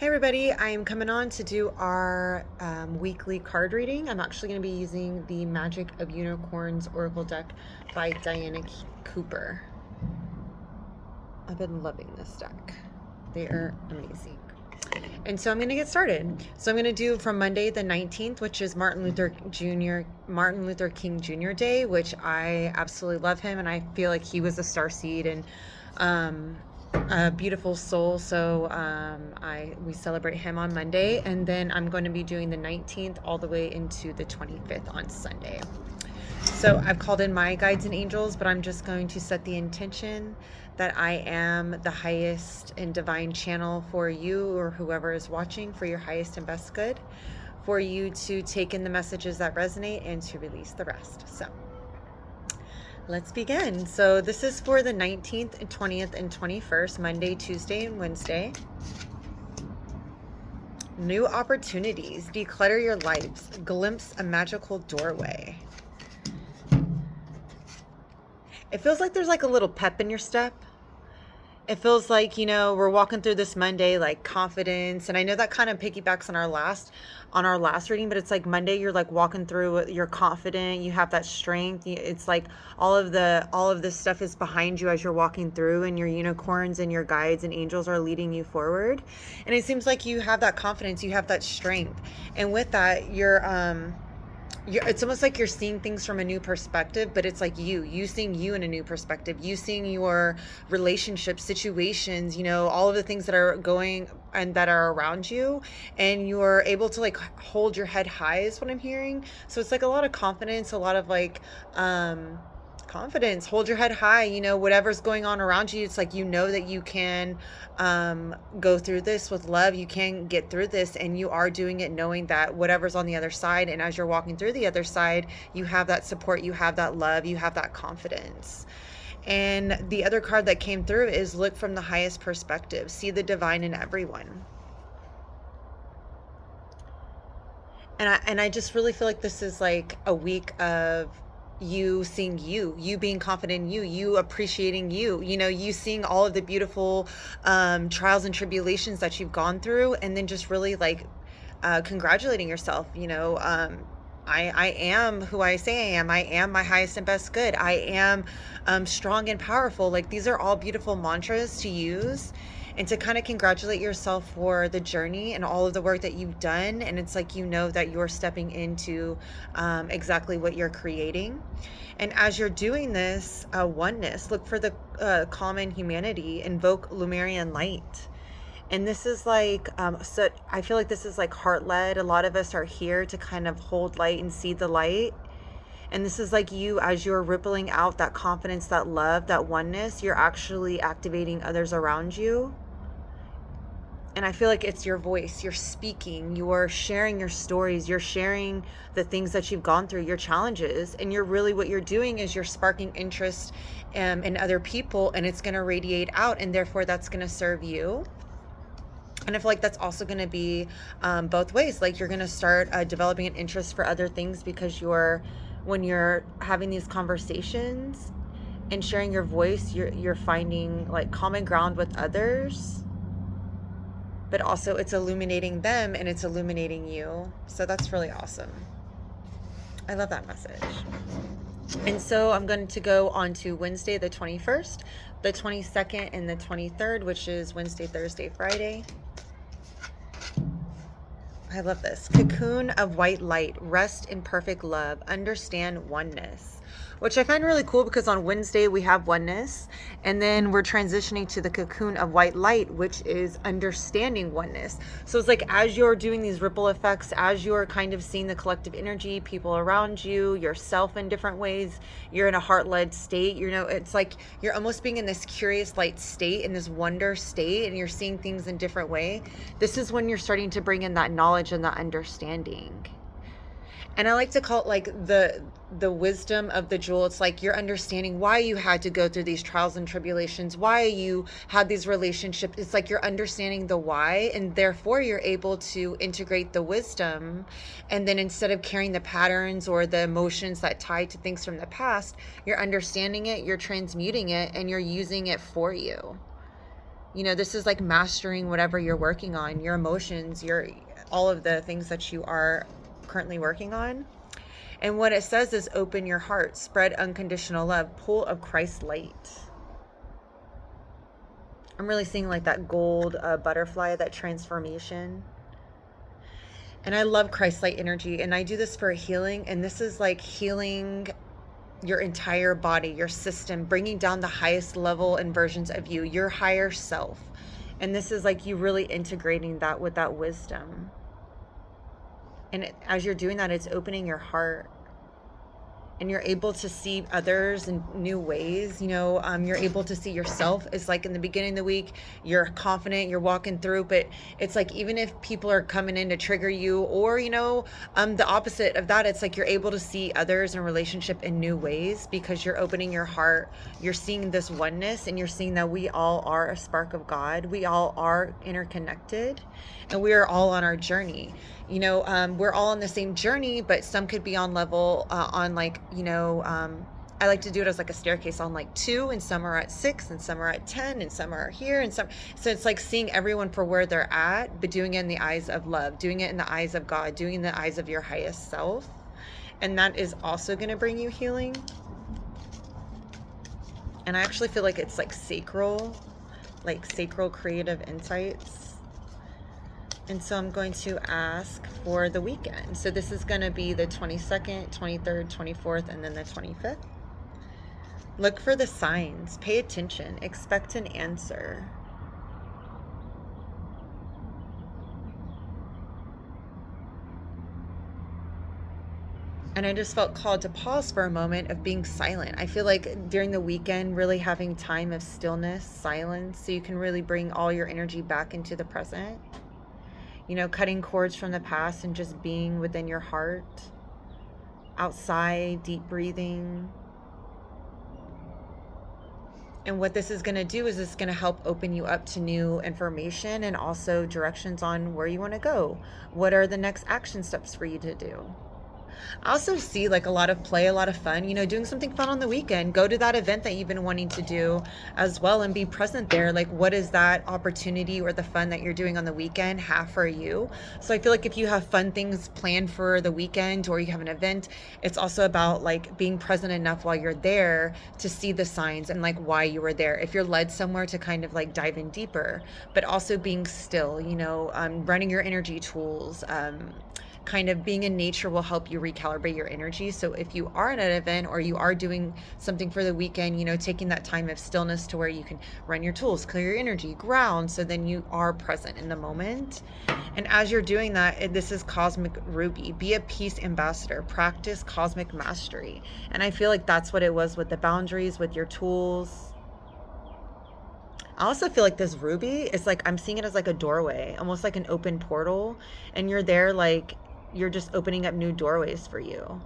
Hey everybody, I'm coming on to do our weekly card reading. I'm actually going to be using the Magic of Unicorns Oracle deck by Diana Cooper. I've been loving this deck. They are amazing. And so I'm going to get started. So I'm going to do from Monday the 19th, which is Martin Luther King Jr. Day, which I absolutely love him, and I feel like he was a starseed and a beautiful soul. So we celebrate him on Monday, and then I'm going to be doing the 19th all the way into the 25th on Sunday. So I've called in my guides and angels, but I'm just going to set the intention that I am the highest and divine channel for you or whoever is watching, for your highest and best good, for you to take in the messages that resonate and to release the rest. So let's begin. So this is for the 19th and 20th and 21st, Monday, Tuesday, and Wednesday. New opportunities. Declutter your lives. Glimpse a magical doorway. It feels like there's like a little pep in your step. It feels like, we're walking through this Monday, like confidence. And I know that kind of piggybacks on our last reading, but it's like Monday, you're like walking through, you're confident, you have that strength. It's like all of this stuff is behind you as you're walking through, and your unicorns and your guides and angels are leading you forward. And it seems like you have that confidence, you have that strength. And with that, it's almost like you're seeing things from a new perspective, but it's like you seeing you in a new perspective, you seeing your relationships, situations, all of the things that are going and that are around you, and you're able to like hold your head high is what I'm hearing. So it's like a lot of confidence, a lot of like confidence. Hold your head high, whatever's going on around you, it's like that you can go through this with love. You can get through this, and you are doing it knowing that whatever's on the other side, and as you're walking through the other side, you have that support, you have that love, you have that confidence. And the other card that came through is look from the highest perspective. See the divine in everyone. And I just really feel like this is like a week of you seeing you being confident in you appreciating you seeing all of the beautiful trials and tribulations that you've gone through, and then just really like congratulating yourself. I am who I say I am. I am my highest and best good. I am strong and powerful. Like, these are all beautiful mantras to use and to kind of congratulate yourself for the journey and all of the work that you've done. And it's like, that you're stepping into exactly what you're creating. And as you're doing this, oneness, look for the common humanity, invoke Lemurian light. And this is like, so I feel like this is like heart-led. A lot of us are here to kind of hold light and see the light. And this is like you, as you're rippling out that confidence, that love, that oneness, you're actually activating others around you. And I feel like it's your voice, you're speaking, you're sharing your stories, you're sharing the things that you've gone through, your challenges. And what you're doing is you're sparking interest in other people, and it's going to radiate out, and therefore that's going to serve you. And I feel like that's also going to be both ways. Like, you're going to start developing an interest for other things, because when you're having these conversations and sharing your voice, you're finding like common ground with others, but also it's illuminating them and it's illuminating you. So that's really awesome. I love that message. And so I'm going to go on to Wednesday the 21st, the 22nd, and the 23rd, which is Wednesday, Thursday, Friday. I love this. Cocoon of white light, rest in perfect love, understand oneness, which I find really cool, because on Wednesday we have oneness, and then we're transitioning to the cocoon of white light, which is understanding oneness. So it's like, as you're doing these ripple effects, as you're kind of seeing the collective energy, people around you, yourself in different ways, you're in a heart-led state. It's like you're almost being in this curious light state, in this wonder state, and you're seeing things in different way. This is when you're starting to bring in that knowledge and that understanding. And I like to call it like the wisdom of the jewel. It's like you're understanding why you had to go through these trials and tribulations, why you had these relationships. It's like you're understanding the why, and therefore you're able to integrate the wisdom. And then instead of carrying the patterns or the emotions that tie to things from the past, you're understanding it, you're transmuting it, and you're using it for you. You know, this is like mastering whatever you're working on, your emotions, all of the things that you are currently working on. And what it says is open your heart, spread unconditional love, pull of Christ light. I'm really seeing like that gold butterfly, that transformation. And I love Christ light energy, and I do this for healing, and this is like healing your entire body, your system, bringing down the highest level and versions of you, your higher self. And this is like you really integrating that with that wisdom. And as you're doing that, it's opening your heart, and you're able to see others in new ways. You know, you're able to see yourself. It's like in the beginning of the week, you're confident, you're walking through, but it's like even if people are coming in to trigger you, or, you know, the opposite of that, it's like you're able to see others in relationship in new ways because you're opening your heart. You're seeing this oneness, and you're seeing that we all are a spark of God. We all are interconnected, and we are all on our journey. You know, we're all on the same journey, but some could be on level, on like, you know, I like to do it as like a staircase on like 2, and some are at 6, and some are at 10, and some are here, and some. So it's like seeing everyone for where they're at, but doing it in the eyes of love, doing it in the eyes of God, doing it in the eyes of your highest self. And that is also going to bring you healing. And I actually feel like it's like sacral creative insights. And so I'm going to ask for the weekend. So this is going to be the 22nd, 23rd, 24th, and then the 25th. Look for the signs. Pay attention. Expect an answer. And I just felt called to pause for a moment of being silent. I feel like during the weekend, really having time of stillness, silence, so you can really bring all your energy back into the present. You know, cutting cords from the past and just being within your heart. Outside, deep breathing. And what this is going to do is it's going to help open you up to new information and also directions on where you want to go. What are the next action steps for you to do? I also see like a lot of play, a lot of fun, you know, doing something fun on the weekend. Go to that event that you've been wanting to do as well and be present there. Like, what is that opportunity or the fun that you're doing on the weekend have for you? So I feel like if you have fun things planned for the weekend or you have an event, it's also about like being present enough while you're there to see the signs and like why you were there. If you're led somewhere to kind of like dive in deeper, but also being still, you know, running your energy tools, kind of being in nature will help you recalibrate your energy. So if you are at an event or you are doing something for the weekend, you know, taking that time of stillness to where you can run your tools, clear your energy, ground, so then you are present in the moment. And as you're doing that, this is Cosmic Ruby. Be a peace ambassador. Practice cosmic mastery. And I feel like that's what it was with the boundaries, with your tools. I also feel like this ruby is like, I'm seeing it as like a doorway, almost like an open portal. And you're there like, you're just opening up new doorways for you.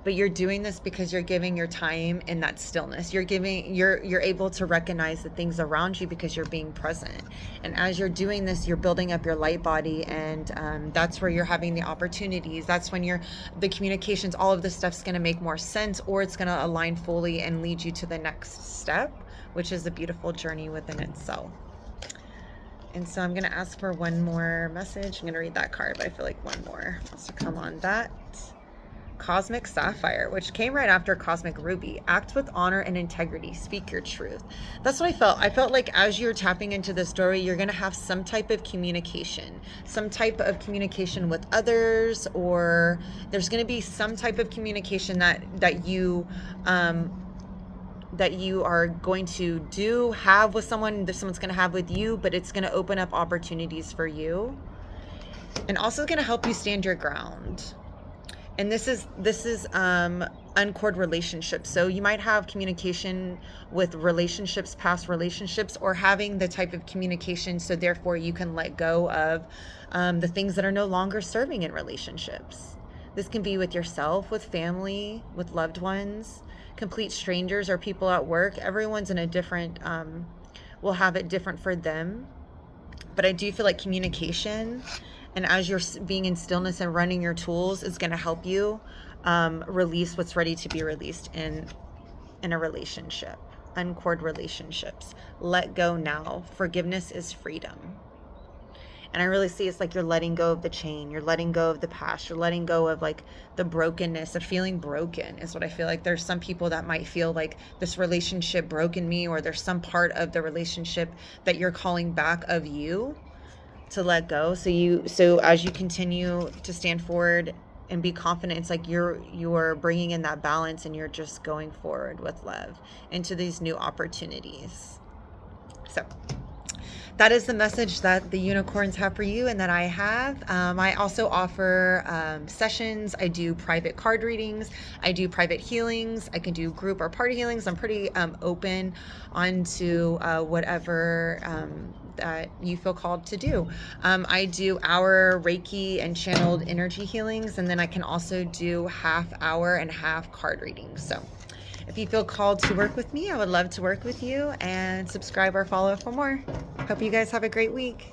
But you're doing this because you're giving your time in that stillness. You're able to recognize the things around you because you're being present. And as you're doing this, you're building up your light body, and that's where you're having the opportunities. That's when the communications, all of this stuff's going to make more sense, or it's going to align fully and lead you to the next step, which is a beautiful journey within itself. And so I'm going to ask for one more message. I'm going to read that card, but I feel like one more wants to come on that. Cosmic Sapphire, which came right after Cosmic Ruby. Act with honor and integrity. Speak your truth. That's what I felt. I felt like as you're tapping into this story, you're going to have some type of communication. Some type of communication with others, or there's going to be some type of communication that you are going to have with someone, that someone's going to have with you, but it's going to open up opportunities for you, and also going to help you stand your ground. And this is uncored relationships. So you might have communication with relationships, past relationships, or having the type of communication so therefore you can let go of the things that are no longer serving in relationships. This can be with yourself, with family, with loved ones, complete strangers, or people at work. Everyone's in a different, will have it different for them. But I do feel like communication, and as you're being in stillness and running your tools, is going to help you release what's ready to be released in in a relationship, uncored relationships. Let go now. Forgiveness is freedom. And I really see it's like you're letting go of the chain, you're letting go of the past, you're letting go of like the brokenness of feeling broken is what I feel like. There's some people that might feel like this relationship broken me, or there's some part of the relationship that you're calling back of you to let go. So as you continue to stand forward and be confident, it's like you're bringing in that balance, and you're just going forward with love into these new opportunities. So that is the message that the unicorns have for you and that I have. I also offer sessions. I do private card readings. I do private healings. I can do group or party healings. I'm pretty open onto whatever that you feel called to do. I do hour Reiki and channeled energy healings, and then I can also do half hour and half card readings. So if you feel called to work with me, I would love to work with you, and subscribe or follow for more. Hope you guys have a great week.